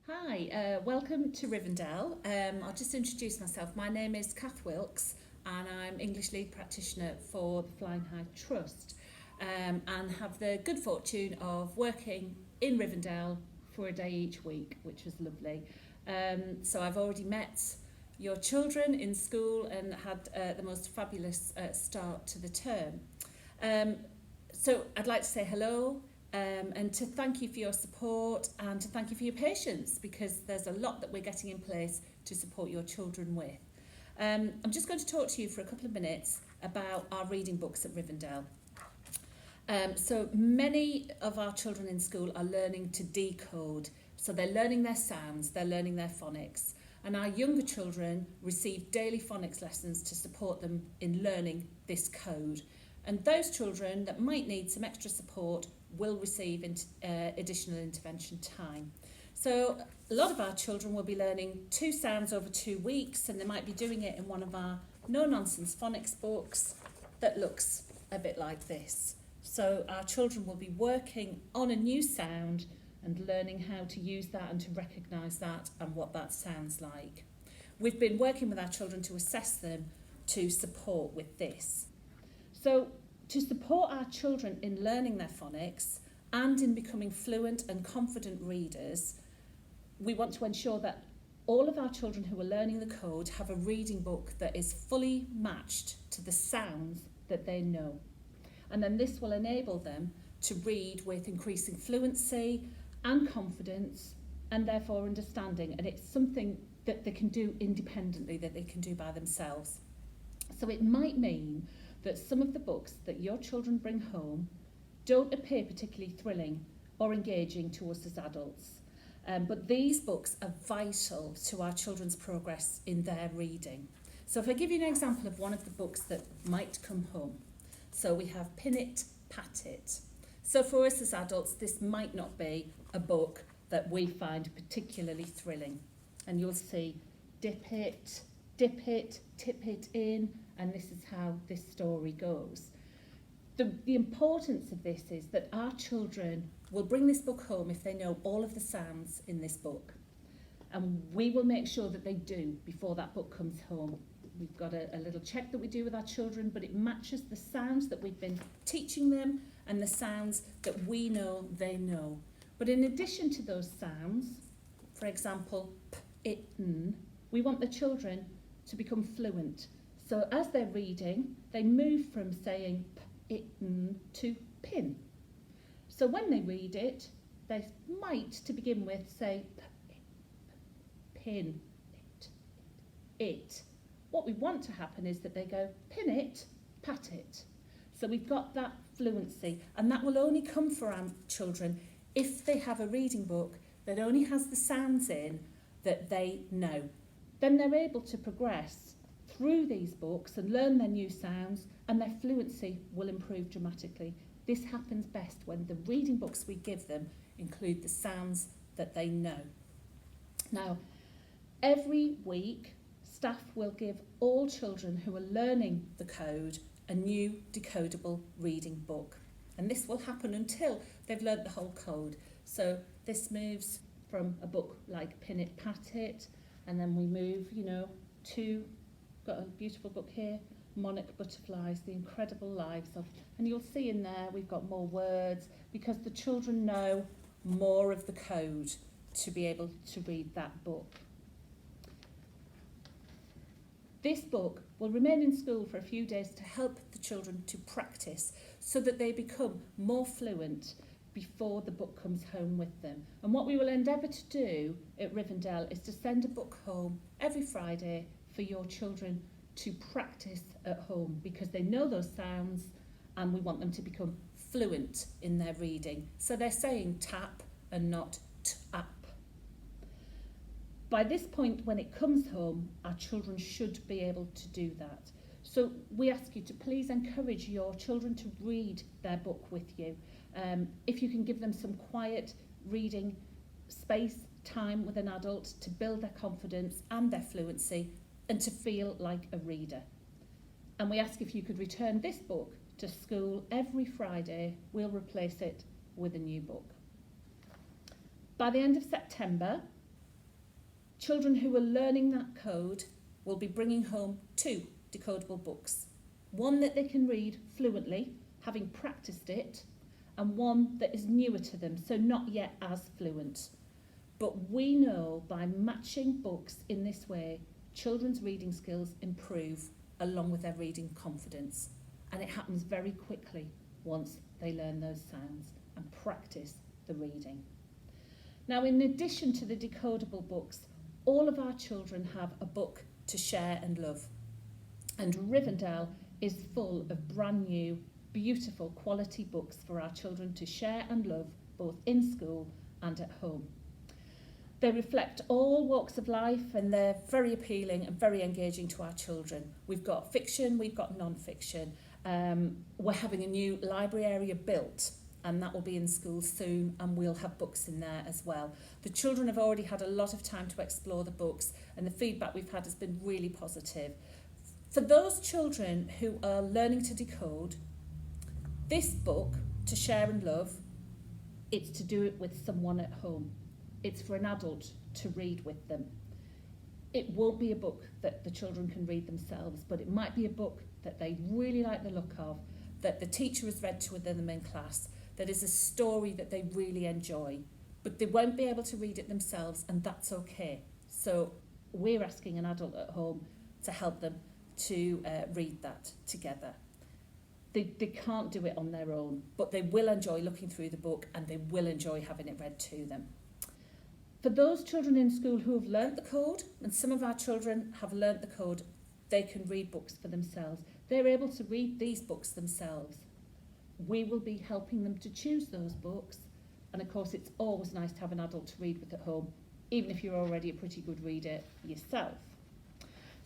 Hi, welcome to Rivendell. I'll just introduce myself. My name is Kath Wilkes and I'm English Lead Practitioner for the Flying High Trust and have the good fortune of working in Rivendell for a day each week, which was lovely. So I've already met your children in school and had the most fabulous start to the term. So I'd like to say hello. And to thank you for your support and to thank you for your patience, because there's a lot that we're getting in place to support your children with. I'm just going to talk to you for a couple of minutes about our reading books at Rivendell. So many of our children in school are learning to decode. So they're learning their sounds, they're learning their phonics. And our younger children receive daily phonics lessons to support them in learning this code. And those children that might need some extra support will receive additional intervention time. So a lot of our children will be learning 2 sounds over 2 weeks, and they might be doing it in one of our no-nonsense phonics books that looks a bit like this. So our children will be working on a new sound and learning how to use that and to recognise that and what that sounds like. We've been working with our children to assess them to support with this. So to support our children in learning their phonics and in becoming fluent and confident readers, we want to ensure that all of our children who are learning the code have a reading book that is fully matched to the sounds that they know. And then this will enable them to read with increasing fluency and confidence and therefore understanding. And it's something that they can do independently, that they can do by themselves. So it might mean that some of the books that your children bring home don't appear particularly thrilling or engaging to us as adults. But these books are vital to our children's progress in their reading. So if I give you an example of one of the books that might come home. So we have Pin It, Pat It. So for us as adults, this might not be a book that we find particularly thrilling. And you'll see dip it, tip it in, and this is how this story goes. The importance of this is that our children will bring this book home if they know all of the sounds in this book. And we will make sure that they do before that book comes home. We've got a little check that we do with our children, but it matches the sounds that we've been teaching them and the sounds that we know they know. But in addition to those sounds, for example, p, it, n, we want the children to become fluent. So as they're reading, they move from saying p, it, n to pin. So when they read it, they might, to begin with, say p, it, pin, it. What we want to happen is that they go pin it, pat it. So we've got that fluency, and that will only come for our children if they have a reading book that only has the sounds in that they know. Then they're able to progress through these books and learn their new sounds, and their fluency will improve dramatically. This happens best when the reading books we give them include the sounds that they know. Now, every week, staff will give all children who are learning the code a new decodable reading book. And this will happen until they've learnt the whole code. So this moves from a book like Pin It, Pat It, and then we move, to, got a beautiful book here, Monarch Butterflies, The Incredible Lives of, and you'll see in there we've got more words because the children know more of the code to be able to read that book. This book will remain in school for a few days to help the children to practice so that they become more fluent before the book comes home with them. And what we will endeavour to do at Rivendell is to send a book home every Friday for your children to practice at home because they know those sounds and we want them to become fluent in their reading. So they're saying tap and not tap. By this point, when it comes home, our children should be able to do that. So we ask you to please encourage your children to read their book with you. If you can give them some quiet reading space, time with an adult to build their confidence and their fluency and to feel like a reader. And we ask if you could return this book to school every Friday. We'll replace it with a new book. By the end of September, Children who are learning that code will be bringing home 2 decodable books. One that they can read fluently, having practiced it, and one that is newer to them, so not yet as fluent. But we know by matching books in this way, children's reading skills improve along with their reading confidence. And it happens very quickly once they learn those sounds and practice the reading. Now, in addition to the decodable books, all of our children have a book to share and love. And Rivendell is full of brand new, beautiful quality books for our children to share and love, both in school and at home. They reflect all walks of life and they're very appealing and very engaging to our children. We've got fiction, we've got non-fiction. We're having a new library area built and that will be in school soon, and we'll have books in there as well. The children have already had a lot of time to explore the books and the feedback we've had has been really positive. For those children who are learning to decode, this book, To Share and Love, it's to do it with someone at home. It's for an adult to read with them. It won't be a book that the children can read themselves, but it might be a book that they really like the look of, that the teacher has read to them in class, that is a story that they really enjoy. But they won't be able to read it themselves, and that's okay. So we're asking an adult at home to help them to read that together. They can't do it on their own, but they will enjoy looking through the book and they will enjoy having it read to them. For those children in school who have learnt the code, and some of our children have learnt the code, they can read books for themselves. They're able to read these books themselves. We will be helping them to choose those books. And of course, it's always nice to have an adult to read with at home, even if you're already a pretty good reader yourself.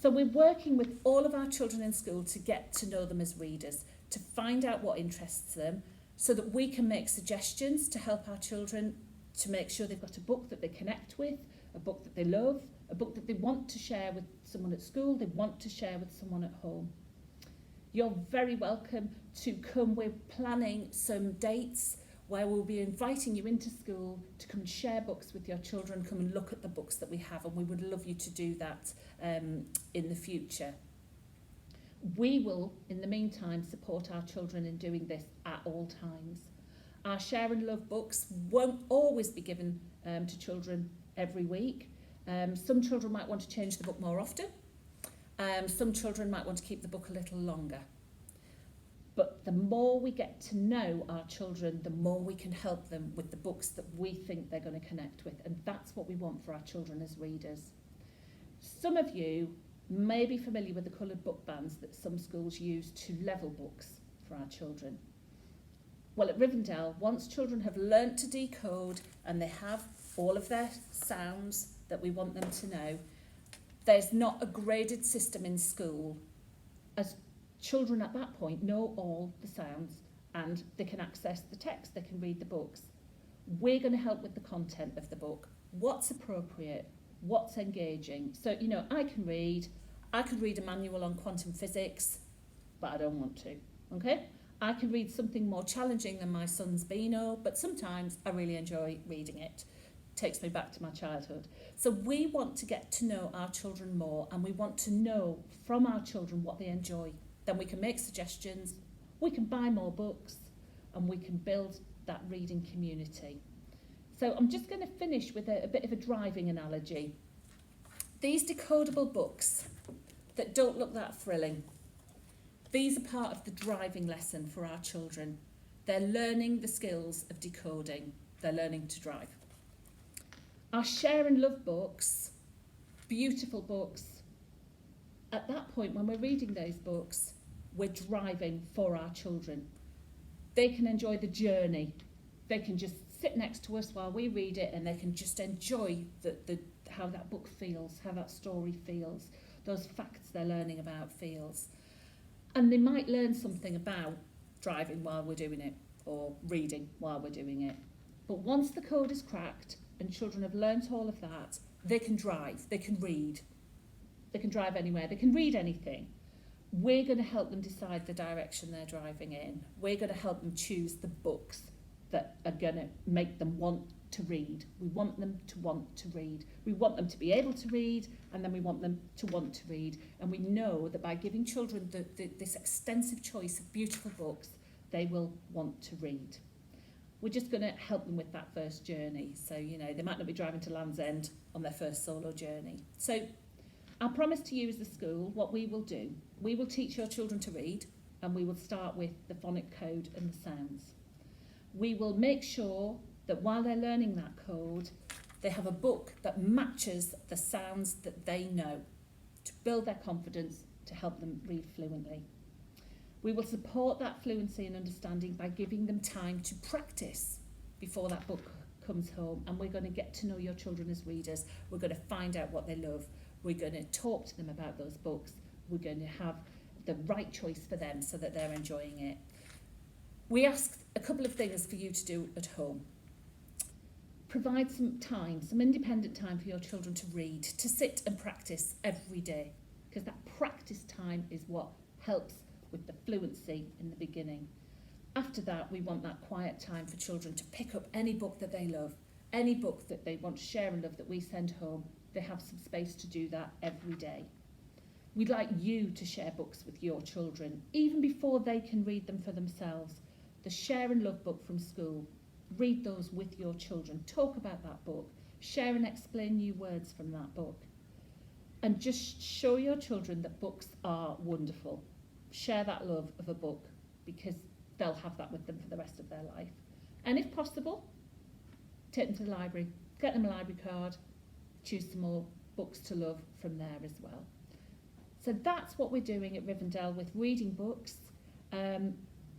So we're working with all of our children in school to get to know them as readers, to find out what interests them, so that we can make suggestions to help our children to make sure they've got a book that they connect with, a book that they love, a book that they want to share with someone at school, they want to share with someone at home. You're very welcome to come. We're planning some dates where we'll be inviting you into school to come and share books with your children, come and look at the books that we have, and we would love you to do that in the future. We will, in the meantime, support our children in doing this at all times. Our Share and Love books won't always be given to children every week. Some children might want to change the book more often. Some children might want to keep the book a little longer. But the more we get to know our children, the more we can help them with the books that we think they're going to connect with. And that's what we want for our children as readers. Some of you may be familiar with the coloured book bands that some schools use to level books for our children. Well, at Rivendell, once children have learnt to decode and they have all of their sounds that we want them to know, there's not a graded system in school, as children at that point know all the sounds and they can access the text, they can read the books. We're going to help with the content of the book, what's appropriate, what's engaging. So, you know, I could read a manual on quantum physics, but I don't want to, okay? I can read something more challenging than my son's Beano, but sometimes I really enjoy reading it. Takes me back to my childhood. So we want to get to know our children more, and we want to know from our children what they enjoy. Then we can make suggestions, we can buy more books, and we can build that reading community. So I'm just going to finish with a bit of a driving analogy. These decodable books that don't look that thrilling, these are part of the driving lesson for our children. They're learning the skills of decoding. They're learning to drive. Our Share and Love books, beautiful books. At that point, when we're reading those books, we're driving for our children. They can enjoy the journey. They can just sit next to us while we read it, and they can just enjoy how that book feels, how that story feels, those facts they're learning about feels. And they might learn something about driving while we're doing it, or reading while we're doing it. But once the code is cracked and children have learnt all of that, they can drive, they can read, they can drive anywhere, they can read anything. We're going to help them decide the direction they're driving in. We're going to help them choose the books that are going to make them want to read. We want them to want to read. We want them to be able to read, and then we want them to want to read. And we know that by giving children this extensive choice of beautiful books, they will want to read. We're just going to help them with that first journey. So, you know, they might not be driving to Land's End on their first solo journey. So our promise to you as the school, what we will do, we will teach your children to read, and we will start with the phonic code and the sounds. We will make sure that while they're learning that code, they have a book that matches the sounds that they know to build their confidence, to help them read fluently. We will support that fluency and understanding by giving them time to practice before that book comes home, and we're going to get to know your children as readers. We're going to find out what they love. We're going to talk to them about those books. We're going to have the right choice for them so that they're enjoying it. We ask a couple of things for you to do at home. Provide some time, some independent time for your children to read, to sit and practice every day, because that practice time is what helps with the fluency in the beginning. After that, we want that quiet time for children to pick up any book that they love, any book that they want to share and love that we send home. They have some space to do that every day. We'd like you to share books with your children, even before they can read them for themselves. The Share and Love book from school. Read those with your children. Talk about that book. Share and explain new words from that book. And just show your children that books are wonderful. Share that love of a book, because they'll have that with them for the rest of their life. And if possible, take them to the library. Get them a library card. Choose some more books to love from there as well. So that's what we're doing at Rivendell with reading books.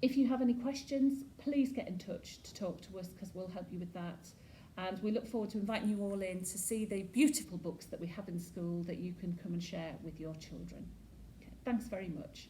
If you have any questions, please get in touch to talk to us, because we'll help you with that. And we look forward to inviting you all in to see the beautiful books that we have in school that you can come and share with your children. Okay, thanks very much.